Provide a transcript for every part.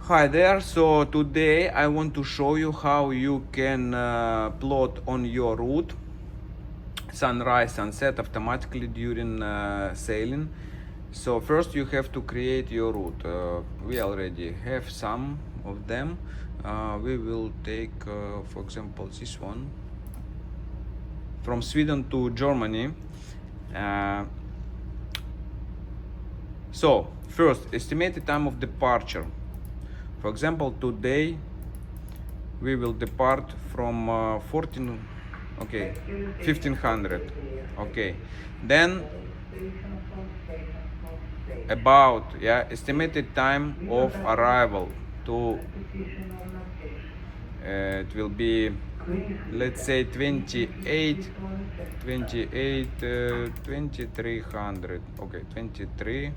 Hi there, so today I want to show you how you can plot on your route sunrise, sunset automatically during sailing. So first you have to create your route. We already have some of them. We will take, for example, this one from Sweden to Germany. Uh, so first, estimated time of departure. For example, today we will depart from 1500. Okay, then about estimated time of arrival to it will be, let's say, 2300. Okay, 2300.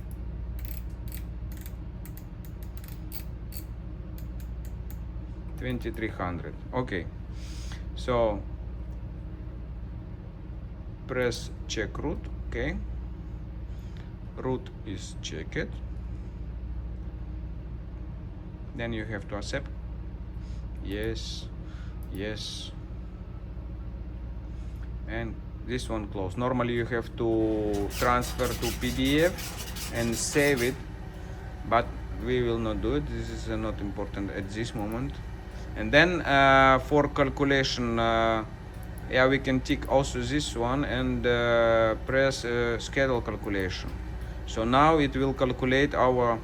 Okay, so press check route. Okay, route is checked. Then you have to accept. Yes, yes, and this one close. Normally you have to transfer to PDF and save it, but we will not do it. This is not important at this moment. And then for calculation, we can tick also this one and press schedule calculation. So now it will calculate our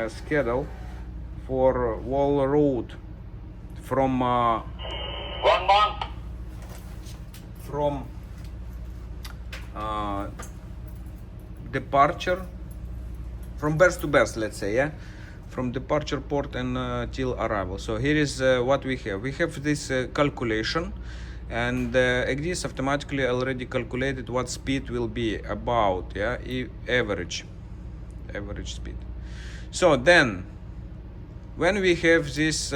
schedule for whole route from departure, from berth to berth, let's say, from departure port and till arrival. So here is what we have. We have this calculation, and ECDIS automatically already calculated what speed will be about, average speed. So then, when we have this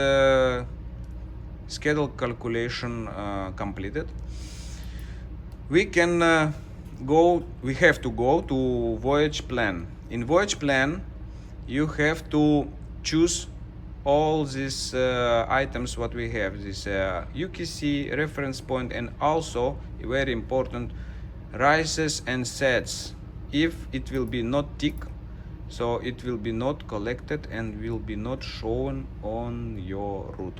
schedule calculation completed, we can we have to go to Voyage plan. In Voyage plan, you have to choose all these items what we have, this UKC reference point, and also very important, rises and sets. If it will be not tick, so it will be not collected and will be not shown on your route.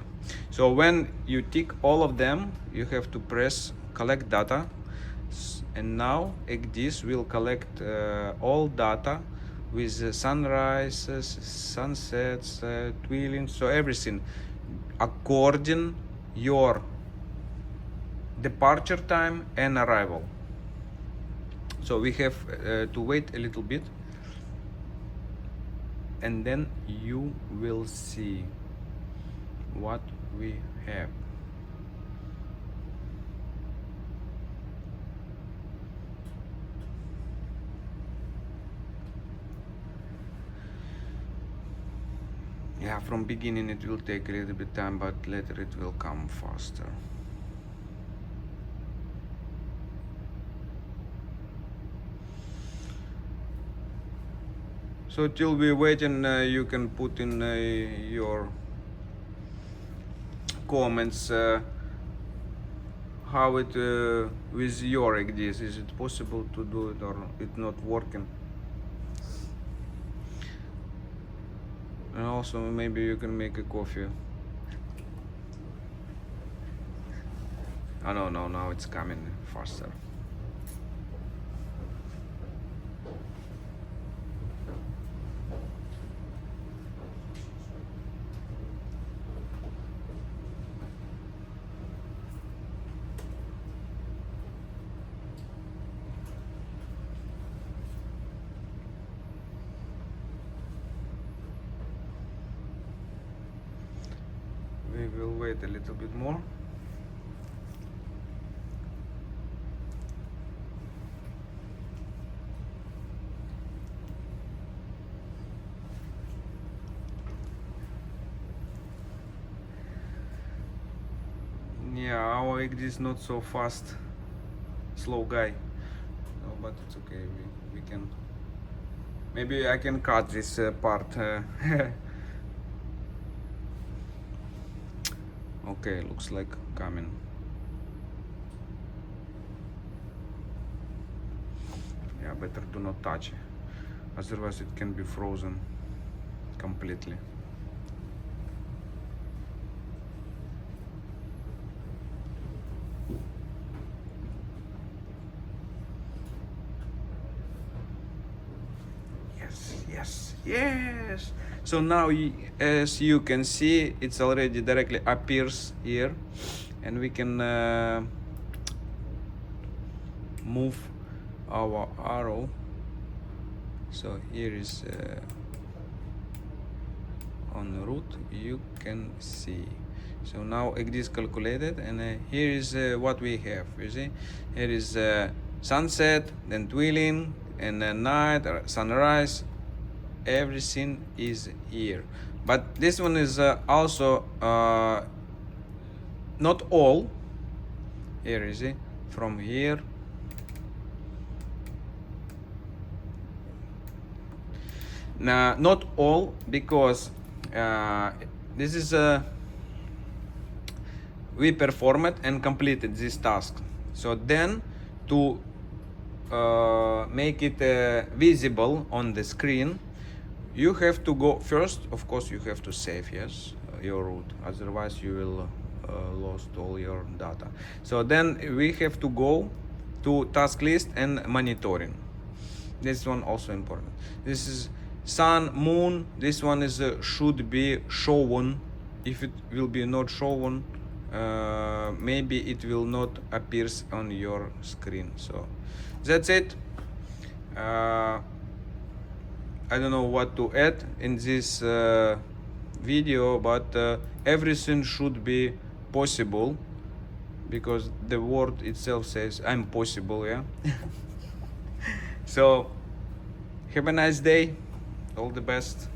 So when you tick all of them, you have to press collect data, and now ECDIS will collect all data with sunrises, sunsets, twilights, so everything according your departure time and arrival. So we have to wait a little bit, and then you will see what we have. From beginning it will take a little bit time, but later it will come faster. So till we wait, and you can put in your comments how it with your ECDIS, is it possible to do it or it's not working. And also maybe you can make a coffee. Oh no, now it's coming faster. We will wait a little bit more. Our ECDIS is not so fast, slow guy. No, but it's okay. We can. Maybe I can cut this part. Okay, looks like coming. Yeah, better do not touch, otherwise it can be frozen completely. Yes. So now, as you can see, it's already directly appears here, and we can move our arrow. So here is on the route, you can see. So now ECDIS calculated, and here is what we have. You see, here is sunset, then twilight, and night, or sunrise. Everything is here, but this one is also not all. Here you see, from here. Now, not all, because this is we performed and completed this task. So then, to make it visible on the screen, you have to go first. Of course, you have to save, yes, your route, otherwise you will lost all your data. So then we have to go to task list and monitoring. This one also important. This is sun, moon. This one is should be shown. If it will be not shown, maybe it will not appears on your screen. So that's it. I don't know what to add in this video, but everything should be possible, because the word itself says I'm possible, yeah. So have a nice day, all the best.